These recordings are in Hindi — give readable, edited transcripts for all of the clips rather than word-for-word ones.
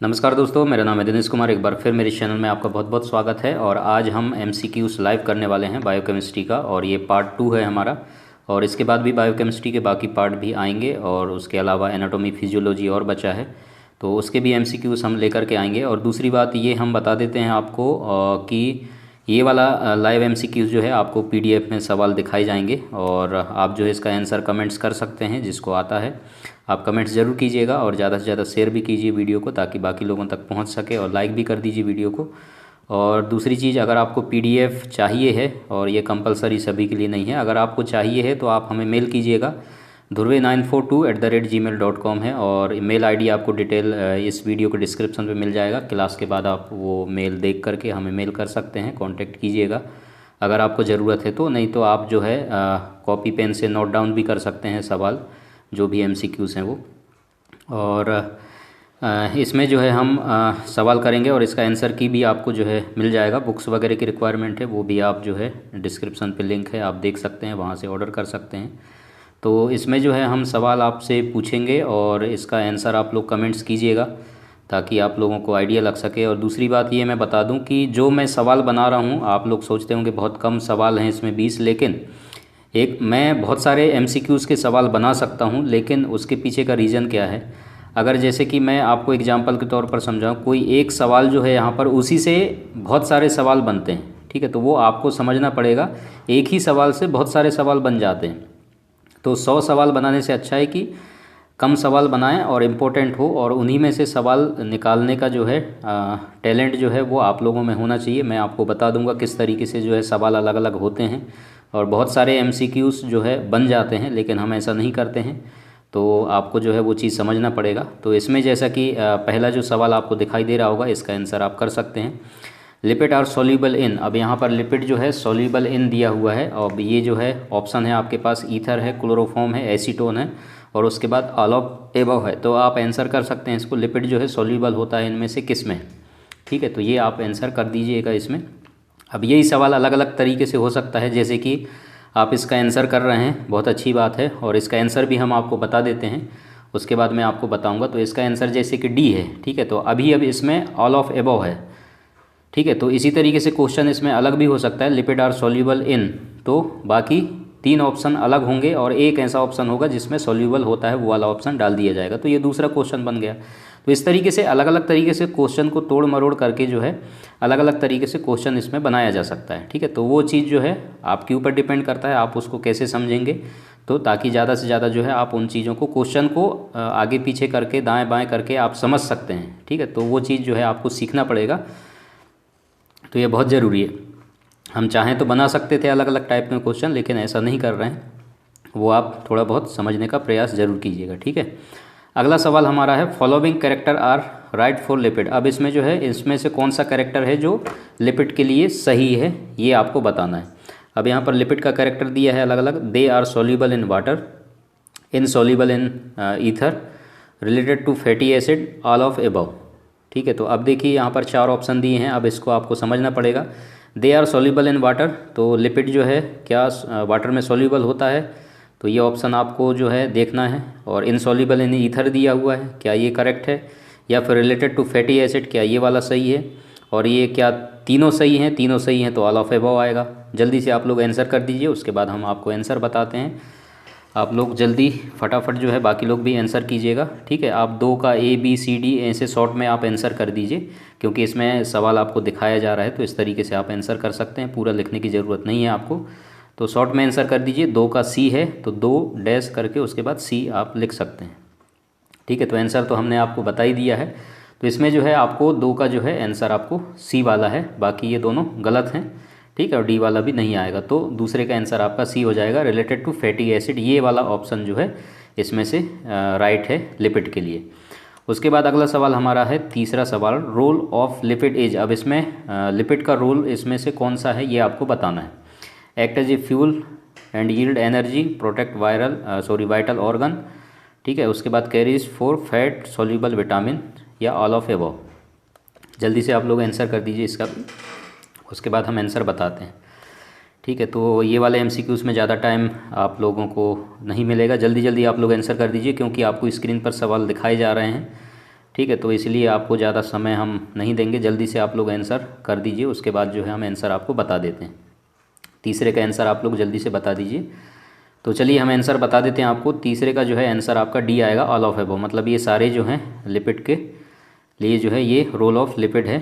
नमस्कार दोस्तों, मेरा नाम है दिनेश कुमार। एक बार फिर मेरे चैनल में आपका बहुत बहुत स्वागत है। और आज हम एमसीक्यूज़ लाइव करने वाले हैं बायोकेमिस्ट्री का, और ये पार्ट 2 है हमारा। और इसके बाद भी बायोकेमिस्ट्री के बाकी पार्ट भी आएंगे, और उसके अलावा एनाटॉमी फिजियोलॉजी और बचा है, तो उसके भी एमसीक्यूज़ हम लेकर के आएंगे। और दूसरी बात ये हम बता देते हैं आपको कि ये वाला लाइव एमसीक्यूज़ जो है आपको पीडीएफ में सवाल दिखाए जाएंगे, और आप जो है इसका आंसर कमेंट्स कर सकते हैं। जिसको आता है आप कमेंट्स ज़रूर कीजिएगा, और ज़्यादा से ज़्यादा शेयर भी कीजिए वीडियो को, ताकि बाकी लोगों तक पहुंच सके, और लाइक भी कर दीजिए वीडियो को। और दूसरी चीज़, अगर आपको पीडीएफ चाहिए है, और ये कंपलसरी सभी के लिए नहीं है, अगर आपको चाहिए है तो आप हमें मेल कीजिएगा। dhurve942@gmail.com है, और मेल आईडी आपको डिटेल इस वीडियो के डिस्क्रिप्शन में मिल जाएगा। क्लास के बाद आप वो मेल देख करके हमें मेल कर सकते हैं, कांटेक्ट कीजिएगा अगर आपको ज़रूरत है तो। नहीं तो आप जो है कॉपी पेन से नोट डाउन भी कर सकते हैं सवाल, जो भी एमसीक्यूज़ हैं वो। और इसमें जो है हम सवाल करेंगे, और इसका आंसर की भी आपको जो है मिल जाएगा। बुक्स वगैरह की रिक्वायरमेंट है, वो भी आप जो है डिस्क्रिप्शन पे लिंक है, आप देख सकते हैं, वहाँ से ऑर्डर कर सकते हैं। तो इसमें जो है हम सवाल आपसे पूछेंगे, और इसका आंसर आप लोग कमेंट्स कीजिएगा, ताकि आप लोगों को आइडिया लग सके। और दूसरी बात ये मैं बता दूं कि जो मैं सवाल बना रहा हूं, आप लोग सोचते होंगे बहुत कम सवाल हैं इसमें 20, लेकिन एक मैं बहुत सारे एमसीक्यूज़ के सवाल बना सकता हूं, लेकिन उसके पीछे का रीज़न क्या है। अगर जैसे कि मैं आपको एग्जांपल के तौर पर समझाऊं, कोई एक सवाल जो है यहाँ पर, उसी से बहुत सारे सवाल बनते हैं, ठीक है, तो वो आपको समझना पड़ेगा। एक ही सवाल से बहुत सारे सवाल बन जाते हैं, तो 100 सवाल बनाने से अच्छा है कि कम सवाल बनाएं और इम्पोर्टेंट हो, और उन्हीं में से सवाल निकालने का जो है टैलेंट जो है वो आप लोगों में होना चाहिए। मैं आपको बता दूंगा किस तरीके से जो है सवाल अलग अलग होते हैं, और बहुत सारे एमसीक्यूज़ जो है बन जाते हैं, लेकिन हम ऐसा नहीं करते हैं। तो आपको जो है वो चीज़ समझना पड़ेगा। तो इसमें जैसा कि पहला जो सवाल आपको दिखाई दे रहा होगा, इसका आंसर आप कर सकते हैं। Lipid are soluble in. अब यहाँ पर लिपिड जो है सॉल्यूबल इन दिया हुआ है, और ये जो है ऑप्शन है आपके पास, ईथर है, क्लोरोफॉर्म है, एसीटोन है, और उसके बाद ऑल ऑफ एबव है। तो आप आंसर कर सकते हैं इसको, लिपिड जो है सॉल्यूबल होता है इनमें से किस में, ठीक है। तो ये आप आंसर कर दीजिएगा इसमें। अब यही सवाल अलग अलग तरीके से हो सकता है, जैसे कि आप इसका आंसर कर रहे हैं, बहुत अच्छी बात है, और इसका आंसर भी हम आपको बता देते हैं, उसके बाद मैं आपको बताऊंगा। तो इसका आंसर जैसे कि डी है, ठीक है, तो अभी अब इसमें ऑल ऑफ एबव है, ठीक है। तो इसी तरीके से क्वेश्चन इसमें अलग भी हो सकता है, लिपिड आर सॉल्यूबल इन, तो बाकी 3 ऑप्शन अलग होंगे, और एक ऐसा ऑप्शन होगा जिसमें सॉल्यूबल होता है, वो वाला ऑप्शन डाल दिया जाएगा। तो ये दूसरा क्वेश्चन बन गया। तो इस तरीके से अलग अलग तरीके से क्वेश्चन को तोड़ मरोड़ करके जो है अलग अलग तरीके से क्वेश्चन इसमें बनाया जा सकता है, ठीक है। तो वो चीज़ जो है आपके ऊपर डिपेंड करता है, आप उसको कैसे समझेंगे। तो ताकि ज़्यादा से ज़्यादा जो है आप उन चीज़ों को, क्वेश्चन को आगे पीछे करके, दाएँ बाएँ करके आप समझ सकते हैं, ठीक है। तो वो चीज़ जो है आपको सीखना पड़ेगा। तो ये बहुत ज़रूरी है। हम चाहें तो बना सकते थे अलग अलग टाइप में क्वेश्चन, लेकिन ऐसा नहीं कर रहे हैं, वो आप थोड़ा बहुत समझने का प्रयास ज़रूर कीजिएगा, ठीक है। अगला सवाल हमारा है, following character are right for lipid. अब इसमें जो है, इसमें से कौन सा कैरेक्टर है जो लिपिड के लिए सही है, ये आपको बताना है। अब यहाँ पर लिपिड का कैरेक्टर दिया है अलग अलग। They are soluble in water, insoluble in ether, related to fatty acid, all of above, ठीक है। तो अब देखिए यहाँ पर 4 ऑप्शन दिए हैं, अब इसको आपको समझना पड़ेगा। They are soluble in water, तो लिपिड जो है क्या वाटर में सॉल्यूबल होता है, तो ये ऑप्शन आपको जो है देखना है। और इनसॉल्यूबल इन ईथर दिया हुआ है, क्या ये करेक्ट है, या फिर रिलेटेड टू फैटी एसिड, क्या ये वाला सही है, और ये क्या तीनों सही हैं। तीनों सही हैं तो ऑल ऑफ एबव आएगा। जल्दी से आप लोग आंसर कर दीजिए, उसके बाद हम आपको आंसर बताते हैं। आप लोग जल्दी फटाफट जो है, बाकी लोग भी आंसर कीजिएगा, ठीक है। आप 2 का ए बी सी डी ऐसे शॉर्ट में आप आंसर कर दीजिए, क्योंकि इसमें सवाल आपको दिखाया जा रहा है, तो इस तरीके से आप आंसर कर सकते हैं, पूरा लिखने की ज़रूरत नहीं है आपको। तो शॉर्ट में आंसर कर दीजिए। 2 का सी है तो 2 डैश करके उसके बाद सी आप लिख सकते हैं, ठीक है। तो आंसर तो हमने आपको बता ही दिया है। तो इसमें जो है आपको 2 का जो है आंसर आपको सी वाला है, बाकी ये दोनों गलत हैं, ठीक है, और डी वाला भी नहीं आएगा। तो दूसरे का आंसर आपका सी हो जाएगा, रिलेटेड टू फैटी एसिड, ये वाला ऑप्शन जो है इसमें से राइट है लिपिड के लिए। उसके बाद अगला सवाल हमारा है, तीसरा सवाल, रोल ऑफ लिपिड इज। अब इसमें लिपिड का रोल इसमें से कौन सा है, ये आपको बताना है। Act as a fuel and yield energy, protect vital organ, ठीक है। उसके बाद carries for fat soluble vitamin, या ऑल ऑफ एबव। जल्दी से आप लोग आंसर कर दीजिए इसका, उसके बाद हम आंसर बताते हैं, ठीक है। तो ये वाले एमसीक्यूज़ में ज़्यादा टाइम आप लोगों को नहीं मिलेगा, जल्दी जल्दी आप लोग आंसर कर दीजिए, क्योंकि आपको स्क्रीन पर सवाल दिखाए जा रहे हैं, ठीक है, तो इसलिए आपको ज़्यादा समय हम नहीं देंगे, जल्दी से आप लोग आंसर कर दीजिए, उसके बाद जो है हम आंसर आपको बता देते हैं। तीसरे का आंसर आप लोग जल्दी से बता दीजिए। तो चलिए हम आंसर बता देते हैं आपको। तीसरे का जो है आंसर आपका डी आएगा, ऑल ऑफ एबव, मतलब ये सारे जो हैं लिपिड के लिए जो है ये रोल ऑफ लिपिड है।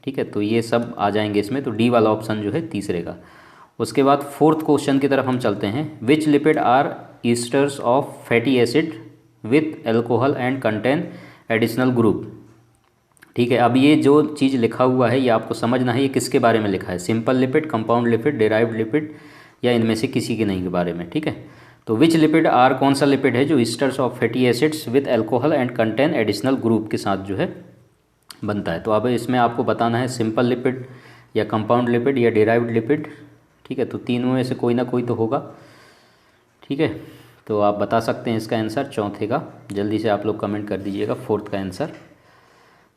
ठीक है, तो ये सब आ जाएंगे इसमें, तो डी वाला ऑप्शन जो है तीसरे का। उसके बाद फोर्थ क्वेश्चन की तरफ हम चलते हैं। Which lipid are esters of fatty acid with alcohol and contain additional group. ठीक है, अब ये जो चीज़ लिखा हुआ है ये आपको समझना है, ये किसके बारे में लिखा है, simple lipid, compound lipid, derived lipid, या इनमें से किसी के नहीं के बारे में। ठीक है, तो विच लिपिड आर कौन सा लिपिड है जो esters of fatty acids with alcohol and contain additional group के साथ जो है बनता है। तो अब इसमें आपको बताना है सिंपल लिपिड या कंपाउंड लिपिड या डेराइव्ड लिपिड। ठीक है, तो तीनों में से कोई ना कोई तो होगा। ठीक है, तो आप बता सकते हैं इसका आंसर चौथे का, जल्दी से आप लोग कमेंट कर दीजिएगा फोर्थ का आंसर।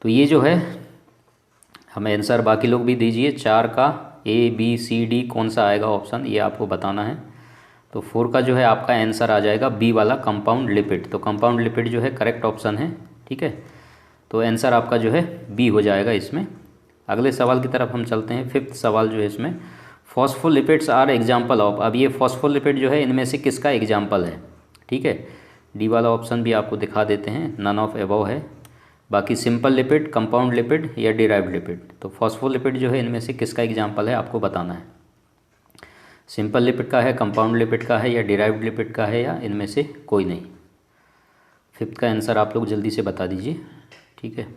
तो ये जो है हमें आंसर बाकी लोग भी दीजिए, 4 का ए बी सी डी कौन सा आएगा ऑप्शन, ये आपको बताना है। तो 4 का जो है आपका आंसर आ जाएगा बी वाला, कंपाउंड लिपिड। तो कंपाउंड लिपिड जो है करेक्ट ऑप्शन है। ठीक है, तो आंसर आपका जो है बी हो जाएगा इसमें। अगले सवाल की तरफ हम चलते हैं। फिफ्थ सवाल जो है इसमें, फॉस्फोलिपिड्स आर एग्जाम्पल ऑफ। अब ये फॉस्फोलिपिड जो है इनमें से किसका एग्जाम्पल है। ठीक है, डी वाला ऑप्शन भी आपको दिखा देते हैं, नन ऑफ एबव है। बाकी सिंपल लिपिड, कंपाउंड लिपिड या डिराइव्ड लिपिड। तो फॉस्फोलिपिड जो है इनमें से किसका एग्जाम्पल है आपको बताना है। सिंपल लिपिड का है, कंपाउंड लिपिड का है, या डिराइव्ड लिपिड का है, या इनमें से कोई नहीं। फिफ्थ का आंसर आप लोग जल्दी से बता दीजिए। ठीक है,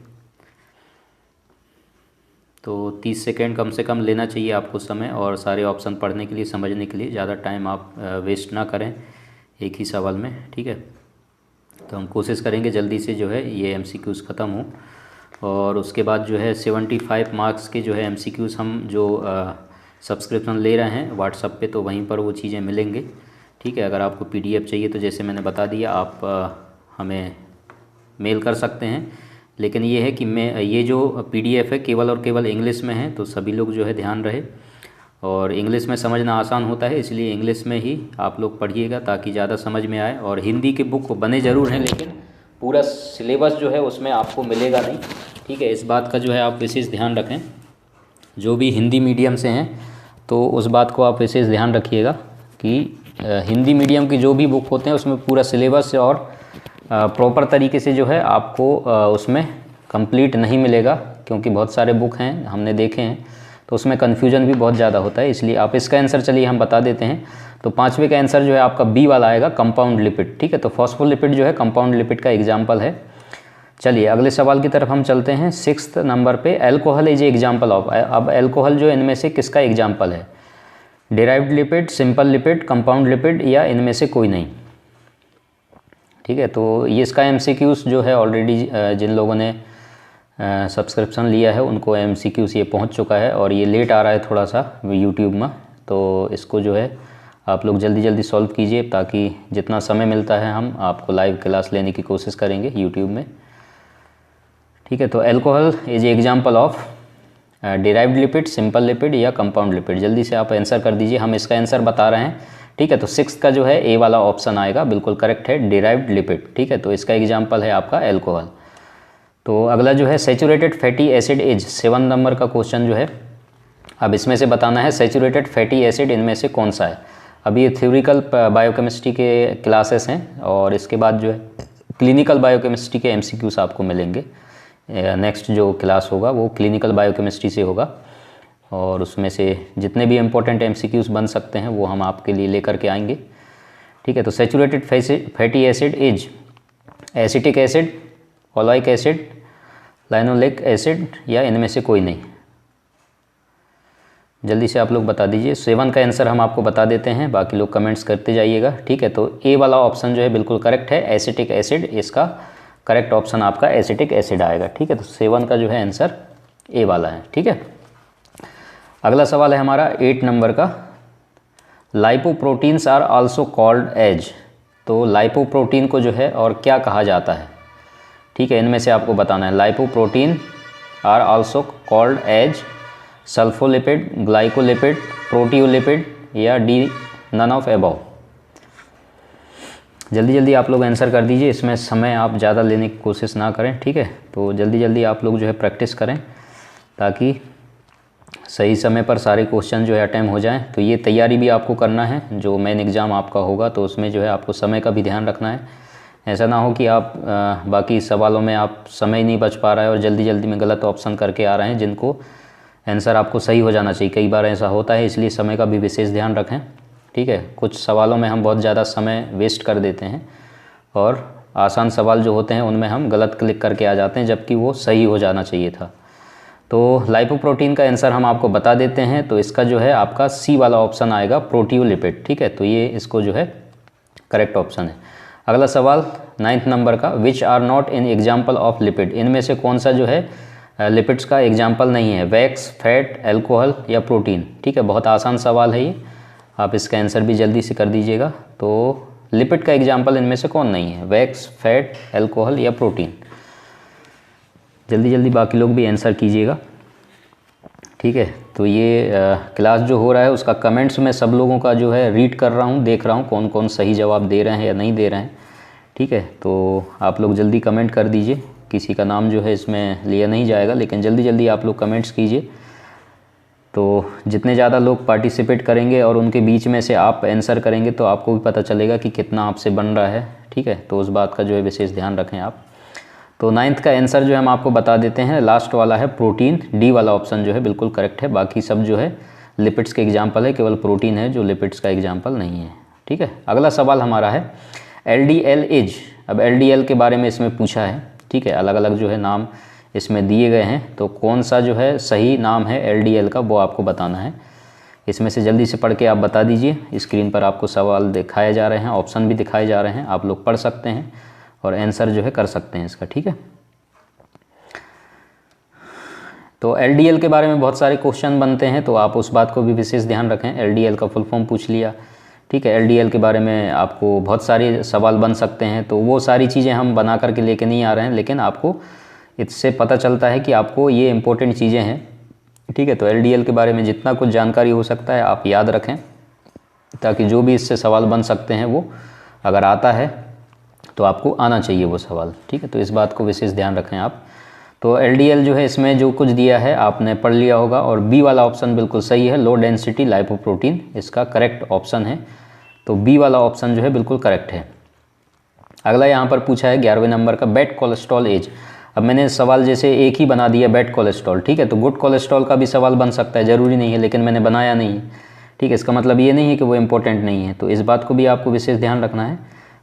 तो 30 सेकेंड कम से कम लेना चाहिए आपको समय, और सारे ऑप्शन पढ़ने के लिए, समझने के लिए। ज़्यादा टाइम आप वेस्ट ना करें एक ही सवाल में। ठीक है, तो हम कोशिश करेंगे जल्दी से जो है ये एमसीक्यूज़ ख़त्म हो, और उसके बाद जो है 75 मार्क्स के जो है एमसीक्यूज़ हम जो सब्सक्रिप्शन ले रहे हैं व्हाट्सएप पे, तो वहीं पर वो चीज़ें मिलेंगे। ठीक है, अगर आपको पीडीएफ चाहिए तो जैसे मैंने बता दिया, आप हमें मेल कर सकते हैं। लेकिन ये है कि मैं ये जो पीडीएफ है केवल और केवल इंग्लिश में है, तो सभी लोग जो है ध्यान रहे, और इंग्लिश में समझना आसान होता है, इसलिए इंग्लिश में ही आप लोग पढ़िएगा ताकि ज़्यादा समझ में आए। और हिंदी के बुक बने ज़रूर हैं, लेकिन पूरा सिलेबस जो है उसमें आपको मिलेगा नहीं। ठीक है, इस बात का जो है आप विशेष ध्यान रखें। जो भी हिंदी मीडियम से हैं तो उस बात को आप विशेष ध्यान रखिएगा कि हिंदी मीडियम की जो भी बुक होते हैं उसमें पूरा सिलेबस और प्रॉपर तरीके से जो है आपको उसमें कंप्लीट नहीं मिलेगा, क्योंकि बहुत सारे बुक हैं हमने देखे हैं, तो उसमें कन्फ्यूजन भी बहुत ज़्यादा होता है। इसलिए आप इसका आंसर चलिए हम बता देते हैं। तो पाँचवें का आंसर जो है आपका बी वाला आएगा, कंपाउंड लिपिड। ठीक है, तो फॉस्फोलिपिड जो है कंपाउंड लिपिड का एग्जाम्पल है। चलिए अगले सवाल की तरफ हम चलते हैं। 6th नंबर पे, एल्कोहल इज एग्जाम्पल ऑफ। अब एल्कोहल जो इनमें से किसका एग्जाम्पल है, derived lipid, simple lipid, compound lipid, या इनमें से कोई नहीं। ठीक है, तो ये इसका एमसीक्यूज़ जो है ऑलरेडी जिन लोगों ने सब्सक्रिप्शन लिया है उनको एमसीक्यूज़ ये पहुंच चुका है, और ये लेट आ रहा है थोड़ा सा यूट्यूब में, तो इसको जो है आप लोग जल्दी जल्दी सॉल्व कीजिए, ताकि जितना समय मिलता है हम आपको लाइव क्लास लेने की कोशिश करेंगे यूट्यूब में। ठीक है, तो alcohol is example of derived lipid, simple lipid या कंपाउंड लिपिड। जल्दी से आप आंसर कर दीजिए, हम इसका आंसर बता रहे हैं। ठीक है, तो 6th का जो है ए वाला ऑप्शन आएगा, बिल्कुल करेक्ट है, डिराइव्ड लिपिड। ठीक है, तो इसका एग्जाम्पल है आपका एल्कोहल। तो अगला जो है saturated fatty acid is, 7 number का क्वेश्चन जो है, अब इसमें से बताना है सैचुरेटेड फैटी एसिड इनमें से कौन सा है। अब ये थ्योरिकल बायोकेमिस्ट्री के क्लासेस हैं, और इसके बाद जो है क्लिनिकल बायोकेमिस्ट्री के एमसीक्यूज़ आपको मिलेंगे। नेक्स्ट जो क्लास होगा वो क्लिनिकल बायोकेमिस्ट्री से होगा, और उसमें से जितने भी इम्पोर्टेंट एमसीक्यूज़ बन सकते हैं वो हम आपके लिए लेकर के आएंगे। ठीक है, तो saturated fatty acid is acetic acid, oleic acid, linoleic acid, या इनमें से कोई नहीं। जल्दी से आप लोग बता दीजिए। 7 का आंसर हम आपको बता देते हैं, बाकी लोग कमेंट्स करते जाइएगा। ठीक है, तो ए वाला ऑप्शन जो है बिल्कुल करेक्ट है, एसिटिक एसिड, इसका करेक्ट ऑप्शन आपका एसिटिक एसिड आएगा। ठीक है, तो 7 का जो है आंसर ए वाला है। ठीक है, अगला सवाल है हमारा 8 नंबर का, lipoproteins are also called as. तो लाइपोप्रोटीन को जो है और क्या कहा जाता है। ठीक है, इनमें से आपको बताना है। Lipoprotein are also called as sulpholipid, glycolipid, proteolipid, या डी नन ऑफ एबव। जल्दी जल्दी आप लोग आंसर कर दीजिए, इसमें समय आप ज़्यादा लेने की कोशिश ना करें, ठीक है। तो जल्दी जल्दी आप लोग जो है प्रैक्टिस करें ताकि सही समय पर सारे क्वेश्चन जो है अटेम्प्ट हो जाएं। तो ये तैयारी भी आपको करना है, जो मेन एग्ज़ाम आपका होगा तो उसमें जो है आपको समय का भी ध्यान रखना है। ऐसा ना हो कि आप बाकी सवालों में आप समय नहीं बच पा रहा है और जल्दी जल्दी में गलत ऑप्शन करके आ रहे हैं जिनको आंसर आपको सही हो जाना चाहिए। कई बार ऐसा होता है, इसलिए समय का भी विशेष ध्यान रखें, ठीक है। कुछ सवालों में हम बहुत ज़्यादा समय वेस्ट कर देते हैं और आसान सवाल जो होते हैं उनमें हम गलत क्लिक करके आ जाते हैं, जबकि वो सही हो जाना चाहिए था। तो लाइपोप्रोटीन का आंसर हम आपको बता देते हैं। तो इसका जो है आपका सी वाला ऑप्शन आएगा, प्रोटियोलिपिड, ठीक है। तो ये इसको जो है करेक्ट ऑप्शन है। अगला सवाल 9th नंबर का, which are not in example of lipid, इनमें से कौन सा जो है लिपिड्स का एग्जाम्पल नहीं है, वैक्स, फैट, एल्कोहल या प्रोटीन, ठीक है। बहुत आसान सवाल है ये, आप इसका आंसर भी जल्दी से कर दीजिएगा। तो लिपिड का एग्जाम्पल इनमें से कौन नहीं है, वैक्स, फैट, एल्कोहल या प्रोटीन। जल्दी जल्दी बाकी लोग भी आंसर कीजिएगा, ठीक है। तो ये क्लास जो हो रहा है उसका कमेंट्स में सब लोगों का जो है रीड कर रहा हूँ, देख रहा हूँ कौन कौन सही जवाब दे रहे हैं या नहीं दे रहे हैं, ठीक है। तो आप लोग जल्दी कमेंट कर दीजिए, किसी का नाम जो है इसमें लिया नहीं जाएगा, लेकिन जल्दी जल्दी आप लोग कमेंट्स कीजिए। तो जितने ज़्यादा लोग पार्टिसिपेट करेंगे और उनके बीच में से आप आंसर करेंगे तो आपको भी पता चलेगा कि कितना आपसे बन रहा है, ठीक है। तो उस बात का जो है विशेष ध्यान रखें आप। तो 9th का आंसर जो है हम आपको बता देते हैं, लास्ट वाला है प्रोटीन, डी वाला ऑप्शन जो है बिल्कुल करेक्ट है। बाकी सब जो है लिपिड्स के एग्जाम्पल है, केवल प्रोटीन है जो लिपिड्स का एग्जाम्पल नहीं है, ठीक है। अगला सवाल हमारा है LDL इज, अब LDL के बारे में इसमें पूछा है, ठीक है। अलग अलग जो है नाम इसमें दिए गए हैं, तो कौन सा जो है सही नाम है LDL का वो आपको बताना है। इसमें से जल्दी से पढ़ के आप बता दीजिए। स्क्रीन पर आपको सवाल दिखाए जा रहे हैं, ऑप्शन भी दिखाए जा रहे हैं, आप लोग पढ़ सकते हैं और आंसर जो है कर सकते हैं इसका, ठीक है। तो LDL के बारे में बहुत सारे क्वेश्चन बनते हैं, तो आप उस बात को भी विशेष ध्यान रखें। LDL का फुल फॉर्म पूछ लिया, ठीक है। LDL के बारे में आपको बहुत सारे सवाल बन सकते हैं, तो वो सारी चीज़ें हम बना करके लेके नहीं आ रहे हैं, लेकिन आपको इससे पता चलता है कि आपको ये इम्पोर्टेंट चीज़ें हैं, ठीक है। तो LDL के बारे में जितना कुछ जानकारी हो सकता है आप याद रखें, ताकि जो भी इससे सवाल बन सकते हैं वो अगर आता है तो आपको आना चाहिए वो सवाल, ठीक है। तो इस बात को विशेष ध्यान रखें आप। तो LDL जो है इसमें जो कुछ दिया है आपने पढ़ लिया होगा, और बी वाला ऑप्शन बिल्कुल सही है, लो डेंसिटी लाइपोप्रोटीन इसका करेक्ट ऑप्शन है। तो बी वाला ऑप्शन जो है बिल्कुल करेक्ट है। अगला यहाँ पर पूछा है 11वें नंबर का, बैड कोलेस्ट्रॉल एज। अब मैंने सवाल जैसे एक ही बना दिया बैड कोलेस्ट्रॉल, ठीक है। तो गुड कोलेस्ट्रॉल का भी सवाल बन सकता है, ज़रूरी नहीं है, लेकिन मैंने बनाया नहीं है, ठीक है। इसका मतलब ये नहीं है कि वो इम्पोर्टेंट नहीं है, तो इस बात को भी आपको विशेष ध्यान रखना है।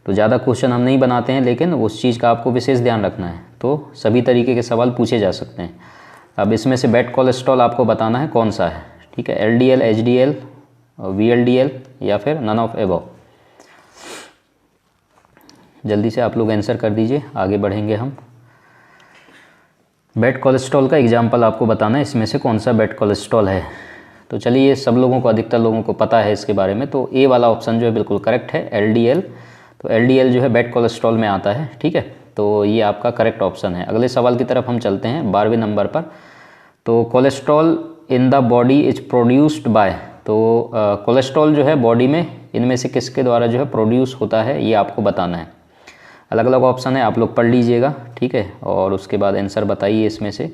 तो ज़्यादा क्वेश्चन हम नहीं बनाते हैं, लेकिन उस चीज़ का आपको विशेष ध्यान रखना है। तो सभी तरीके के सवाल पूछे जा सकते हैं। अब इसमें से बैड कोलेस्ट्रॉल आपको बताना है कौन सा है, ठीक है। LDL, HDL, VLDL या फिर नन ऑफ एबव। जल्दी से आप लोग आंसर कर दीजिए, आगे बढ़ेंगे हम। बैड कोलेस्ट्रॉल का एग्जाम्पल आपको बताना है, इसमें से कौन सा बैड कोलेस्ट्रॉल है। तो चलिए, ये सब लोगों को, अधिकतर लोगों को पता है इसके बारे में। तो ए वाला ऑप्शन जो है बिल्कुल करेक्ट है, LDL। तो LDL जो है बैड कोलेस्ट्रॉल में आता है, ठीक है। तो ये आपका करेक्ट ऑप्शन है। अगले सवाल की तरफ हम चलते हैं 12वें नंबर पर। तो cholesterol in the body is produced by, तो कोलेस्ट्रॉल जो है बॉडी में इनमें से किसके द्वारा जो है प्रोड्यूस होता है, ये आपको बताना है। अलग अलग ऑप्शन है, आप लोग पढ़ लीजिएगा, ठीक है। और उसके बाद आंसर बताइए इसमें से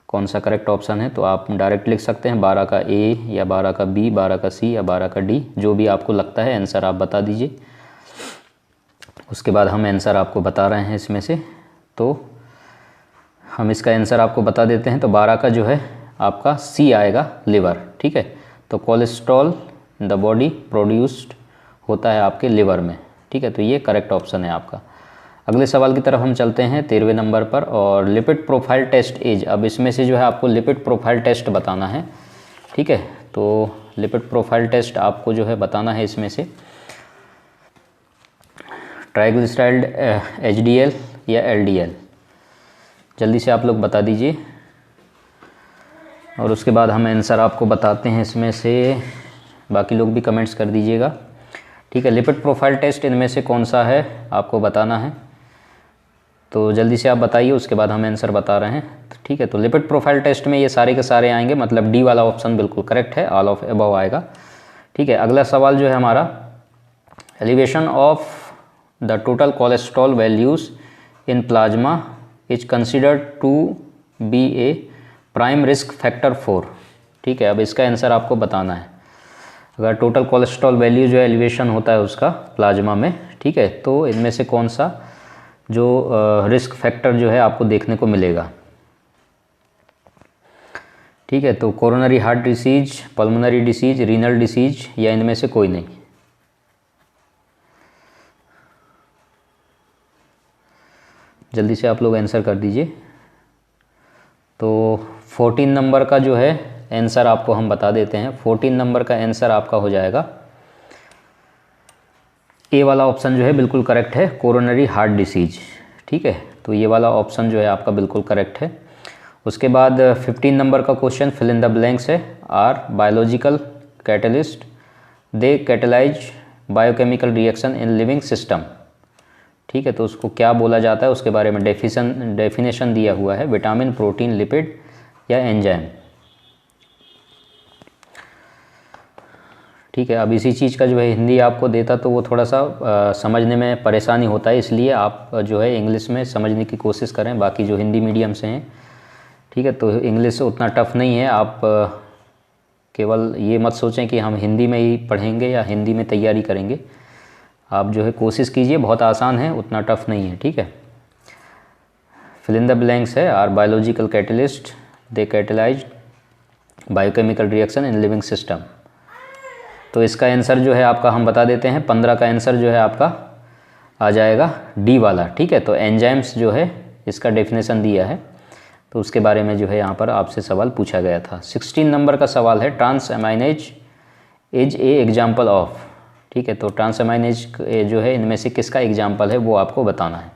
कौन सा करेक्ट ऑप्शन है। तो आप डायरेक्ट लिख सकते हैं 12 का A या 12 का B, 12 का C या 12 का D, जो भी आपको लगता है आंसर आप बता दीजिए। उसके बाद हम आंसर आपको बता रहे हैं इसमें से, तो हम इसका आंसर आपको बता देते हैं। तो 12 का जो है आपका C आएगा, लिवर, ठीक है। तो cholesterol in the body produced होता है आपके लिवर में, ठीक है। तो ये करेक्ट ऑप्शन है आपका। अगले सवाल की तरफ हम चलते हैं 13वें नंबर पर, और लिपिड प्रोफाइल टेस्ट एज। अब इसमें से जो है आपको लिपिड प्रोफाइल टेस्ट बताना है, ठीक है। तो लिपिड प्रोफाइल टेस्ट आपको जो है बताना है इसमें से ट्राइग्लिसराइड, HDL या LDL। जल्दी से आप लोग बता दीजिए, और उसके बाद हम आंसर आपको बताते हैं इसमें से। बाकी लोग भी कमेंट्स कर दीजिएगा, ठीक है। लिपिड प्रोफाइल टेस्ट इनमें से कौन सा है आपको बताना है, तो जल्दी से आप बताइए, उसके बाद हम आंसर बता रहे हैं, ठीक है। तो लिपिड प्रोफाइल टेस्ट में ये सारे के सारे आएंगे, मतलब डी वाला ऑप्शन बिल्कुल करेक्ट है, ऑल ऑफ अबव आएगा, ठीक है। अगला सवाल जो है हमारा, elevation of the total cholesterol values in plasma is considered to be a prime risk factor 4। ठीक है, अब इसका आंसर आपको बताना है। अगर टोटल कोलेस्ट्रॉल वैल्यू जो है एलिवेशन होता है उसका प्लाज्मा में, ठीक है, तो इनमें से कौन सा जो रिस्क फैक्टर जो है आपको देखने को मिलेगा। ठीक है, तो coronary heart disease, pulmonary disease, renal disease या इनमें से कोई नहीं। जल्दी से आप लोग आंसर कर दीजिए। तो 14 नंबर का जो है आंसर आपको हम बता देते हैं। 14 नंबर का आंसर आपका हो जाएगा ए वाला ऑप्शन जो है बिल्कुल करेक्ट है, कोरोनरी हार्ट डिसीज। ठीक है, तो ये वाला ऑप्शन जो है आपका बिल्कुल करेक्ट है। उसके बाद 15 नंबर का question fill in the blanks है। Are biological catalyst they catalyse biochemical reaction in living system. ठीक है, तो उसको क्या बोला जाता है उसके बारे में डेफिनेशन दिया हुआ है, विटामिन, प्रोटीन, लिपिड या एंजाइम। ठीक है, अब इसी चीज़ का जो है हिंदी आपको देता तो वो थोड़ा सा समझने में परेशानी होता है, इसलिए आप जो है इंग्लिश में समझने की कोशिश करें। बाकी जो हिंदी मीडियम से हैं, ठीक है, तो इंग्लिश उतना टफ नहीं है। आप केवल ये मत सोचें कि हम हिंदी में ही पढ़ेंगे या हिंदी में तैयारी करेंगे। आप जो है कोशिश कीजिए, बहुत आसान है, उतना टफ नहीं है। ठीक है, फिल इन द ब्लैंक्स है। Are biological catalyst they catalyse biochemical reaction in living system. तो इसका आंसर जो है आपका हम बता देते हैं। 15 का आंसर जो है आपका आ जाएगा डी वाला। ठीक है, तो एंजाइम्स जो है इसका डेफिनेशन दिया है, तो उसके बारे में जो है यहाँ पर आपसे सवाल पूछा गया था। 16 नंबर का सवाल है, transaminase is a example of. ठीक है, तो ट्रांस अमाइनेज जो है इनमें से किसका एग्जाम्पल है वो आपको बताना है।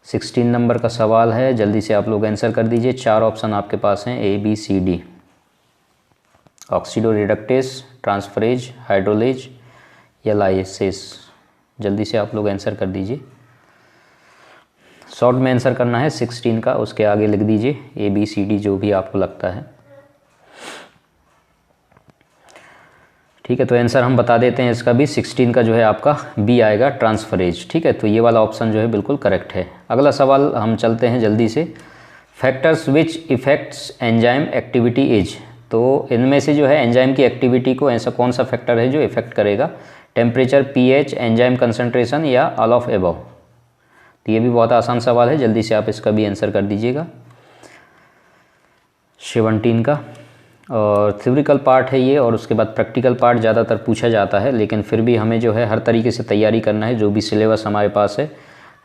16 नंबर का सवाल है, जल्दी से आप लोग आंसर कर दीजिए। 4 ऑप्शन आपके पास हैं, A B C D. Oxidoreductase, transferase, hydrolase या लाइसेस। जल्दी से आप लोग आंसर कर दीजिए। शॉर्ट में आंसर करना है 16 का, उसके आगे लिख दीजिए ए बी सी डी जो भी आपको लगता है। ठीक है, तो आंसर हम बता देते हैं इसका भी। 16 का जो है आपका बी आएगा, ट्रांसफरेज। ठीक है, तो ये वाला ऑप्शन जो है बिल्कुल करेक्ट है। अगला सवाल हम चलते हैं जल्दी से। Factors which effects enzyme activity is. तो इनमें से जो है एंजाइम की एक्टिविटी को ऐसा कौन सा फैक्टर है जो इफेक्ट करेगा। टेम्परेचर, पीएच, एंजाइम कंसंट्रेशन या ऑल ऑफ एबव। तो ये भी बहुत आसान सवाल है, जल्दी से आप इसका भी आंसर कर दीजिएगा। 17 का और थ्योरिकल पार्ट है ये, और उसके बाद प्रैक्टिकल पार्ट ज़्यादातर पूछा जाता है, लेकिन फिर भी हमें जो है हर तरीके से तैयारी करना है। जो भी सिलेबस हमारे पास है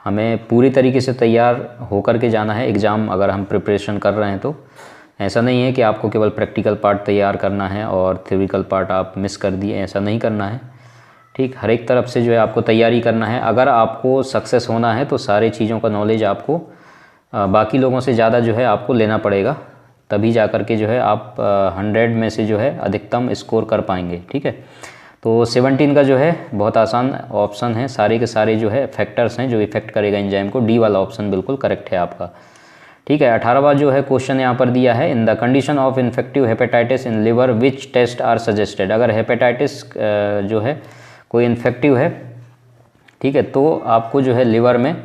हमें पूरी तरीके से तैयार होकर के जाना है एग्ज़ाम अगर हम प्रिपरेशन कर रहे हैं तो। ऐसा नहीं है कि आपको केवल प्रैक्टिकल पार्ट तैयार करना है और थ्योरिकल पार्ट आप मिस कर दिए, ऐसा नहीं करना है। ठीक, हर एक तरफ से जो है आपको तैयारी करना है। अगर आपको सक्सेस होना है तो सारे चीज़ों का नॉलेज आपको बाकी लोगों से ज़्यादा जो है आपको लेना पड़ेगा, तभी जा कर के जो है आप 100 में से जो है अधिकतम स्कोर कर पाएंगे। ठीक है, तो 17 का जो है बहुत आसान ऑप्शन है। सारे के सारे जो है फैक्टर्स हैं जो इफेक्ट करेगा एंजाइम को, डी वाला ऑप्शन बिल्कुल करेक्ट है आपका। ठीक है, 18वां जो है क्वेश्चन यहाँ पर दिया है, in the condition of infective hepatitis in liver which test are suggested. अगर हेपेटाइटिस जो है कोई इन्फेक्टिव है, ठीक है, तो आपको जो है लिवर में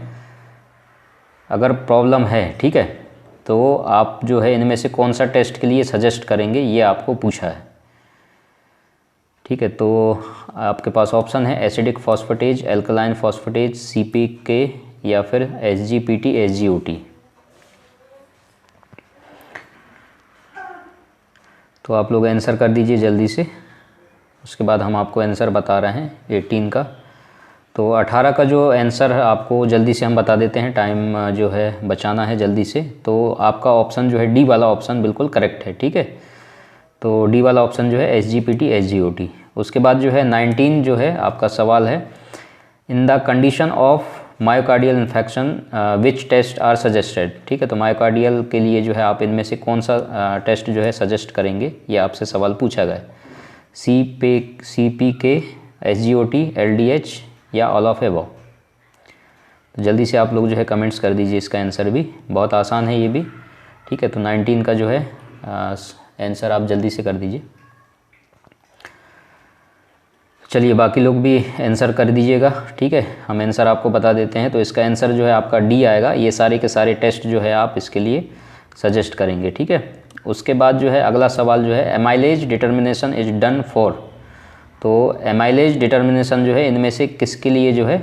अगर प्रॉब्लम है, ठीक है, तो आप जो है इनमें से कौन सा टेस्ट के लिए सजेस्ट करेंगे, ये आपको पूछा है। ठीक है, तो आपके पास ऑप्शन है acidic phosphatase, alkaline phosphatase, CPK या फिर SGPT, SGOT। तो आप लोग आंसर कर दीजिए जल्दी से, उसके बाद हम आपको आंसर बता रहे हैं 18 का। तो 18 का जो आंसर है आपको जल्दी से हम बता देते हैं, टाइम जो है बचाना है जल्दी से। तो आपका ऑप्शन जो है डी वाला ऑप्शन बिल्कुल करेक्ट है। ठीक है, तो डी वाला ऑप्शन जो है SGPT, SGOT। उसके बाद जो है 19 जो है आपका सवाल है, in the condition of myocardial infection which test are suggested. ठीक है, तो मायोकार्डियल के लिए जो है आप इनमें से कौन सा टेस्ट जो है सजेस्ट करेंगे, ये आपसे सवाल पूछा गया है। CPK, SGOT, LDH या ऑल ऑफ एबव। तो जल्दी से आप लोग जो है कमेंट्स कर दीजिए इसका आंसर भी, बहुत आसान है ये भी। ठीक है, तो 19 का जो है आंसर आप जल्दी से कर दीजिए। चलिए बाकी लोग भी आंसर कर दीजिएगा, ठीक है। हम आंसर आपको बता देते हैं। तो इसका आंसर जो है आपका डी आएगा। ये सारे के सारे टेस्ट जो है आप इसके लिए सजेस्ट करेंगे, ठीक है। उसके बाद जो है अगला सवाल जो है amylase determination is done for. तो एमाइलेज डिटर्मिनेशन जो है इनमें से किसके लिए जो है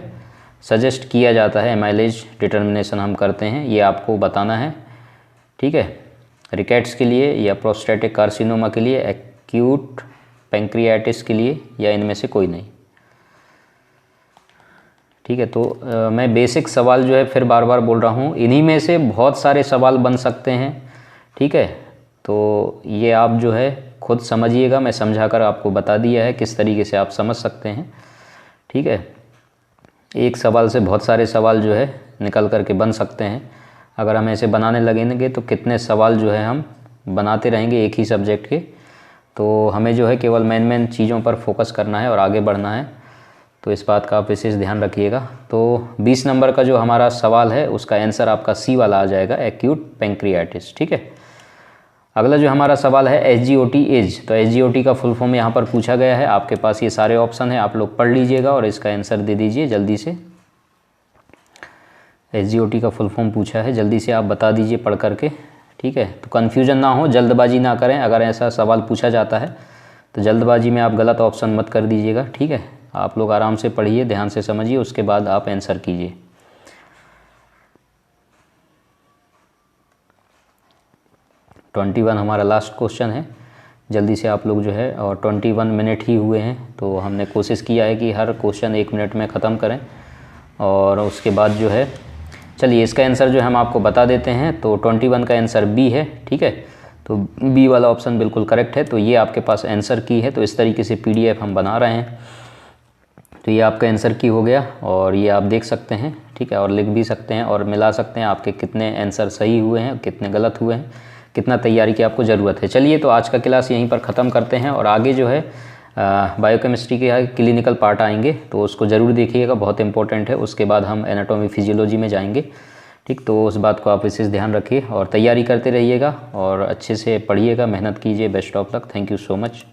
सजेस्ट किया जाता है, एमाइलेज डिटर्मिनेशन हम करते हैं, ये आपको बताना है, ठीक है। रिकेट्स के लिए या प्रोस्टेटिक कार्सिनोमा के लिए, एक्यूट पैंक्रियाटिस के लिए, या इनमें से कोई नहीं, ठीक है। तो मैं बेसिक सवाल जो है फिर बार बार बोल रहा हूँ, इन्हीं में से बहुत सारे सवाल बन सकते हैं, ठीक है। तो ये आप जो है खुद समझिएगा, मैं समझाकर आपको बता दिया है किस तरीके से आप समझ सकते हैं, ठीक है। एक सवाल से बहुत सारे सवाल जो है निकल करके बन सकते हैं। अगर हम ऐसे बनाने लगेंगे तो कितने सवाल जो है हम बनाते रहेंगे एक ही सब्जेक्ट के। तो हमें जो है केवल मेन चीज़ों पर फोकस करना है और आगे बढ़ना है, तो इस बात का आप विशेष ध्यान रखिएगा। तो 20 नंबर का जो हमारा सवाल है उसका आंसर आपका सी वाला आ जाएगा, एक्यूट पैंक्रियाटिस, ठीक है। अगला जो हमारा सवाल है SGOT एज। तो SGOT का फुल फॉर्म यहाँ पर पूछा गया है। आपके पास ये सारे ऑप्शन हैं, आप लोग पढ़ लीजिएगा और इसका आंसर दे दीजिए जल्दी से। SGOT का फुल फॉर्म पूछा है, जल्दी से आप बता दीजिए पढ़ करके, ठीक है। तो कन्फ्यूजन ना हो, जल्दबाजी ना करें। अगर ऐसा सवाल पूछा जाता है तो जल्दबाजी में आप गलत ऑप्शन मत कर दीजिएगा, ठीक है। आप लोग आराम से पढ़िए, ध्यान से समझिए, उसके बाद आप आंसर कीजिए। ट्वेंटी 21 हमारा लास्ट क्वेश्चन है, जल्दी से आप लोग जो है, और 21 मिनट ही हुए हैं, तो हमने कोशिश किया है कि हर क्वेश्चन 1 मिनट में ख़त्म करें। और उसके बाद जो है, चलिए इसका आंसर जो है हम आपको बता देते हैं। तो 21 का आंसर बी है, ठीक है। तो बी वाला ऑप्शन बिल्कुल करेक्ट है। तो ये आपके पास आंसर की है। तो इस तरीके से PDF हम बना रहे हैं। तो ये आपका आंसर की हो गया और ये आप देख सकते हैं, ठीक है। और लिख भी सकते हैं और मिला सकते हैं आपके कितने आंसर सही हुए हैं, कितने गलत हुए हैं, कितना तैयारी की आपको ज़रूरत है। चलिए तो आज का क्लास यहीं पर ख़त्म करते हैं और आगे जो है बायोकेमिस्ट्री के क्लिनिकल पार्ट आएंगे, तो उसको ज़रूर देखिएगा, बहुत इंपॉर्टेंट है। उसके बाद हम एनाटॉमी फिजियोलॉजी में जाएंगे, ठीक। तो उस बात को आप विशेष ध्यान रखिए और तैयारी करते रहिएगा और अच्छे से पढ़िएगा, मेहनत कीजिए। Best of luck, thank you so much.